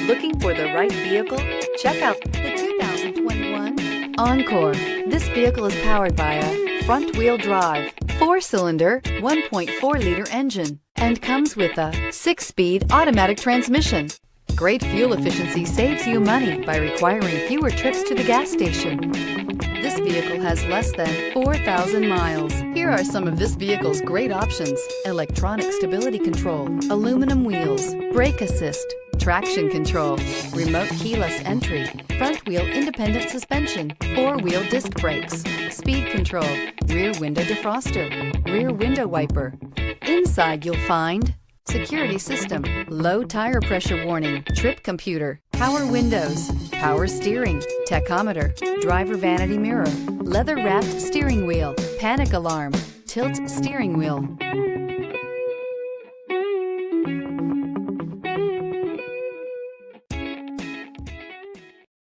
Looking for the right vehicle? Check out the 2021 Encore. This vehicle is powered by a front-wheel drive, 4-cylinder, 1.4-liter engine, and comes with a 6-speed automatic transmission. Great fuel efficiency saves you money by requiring fewer trips to the gas station. This vehicle has less than 4,000 miles. Here are some of this vehicle's great options: electronic stability control, aluminum wheels, brake assist, traction control, remote keyless entry, front wheel independent suspension, 4-wheel disc brakes, speed control, rear window defroster, rear window wiper. Inside you'll find security system, low tire pressure warning, trip computer, power windows, power steering, tachometer, driver vanity mirror, leather-wrapped steering wheel, panic alarm, tilt steering wheel.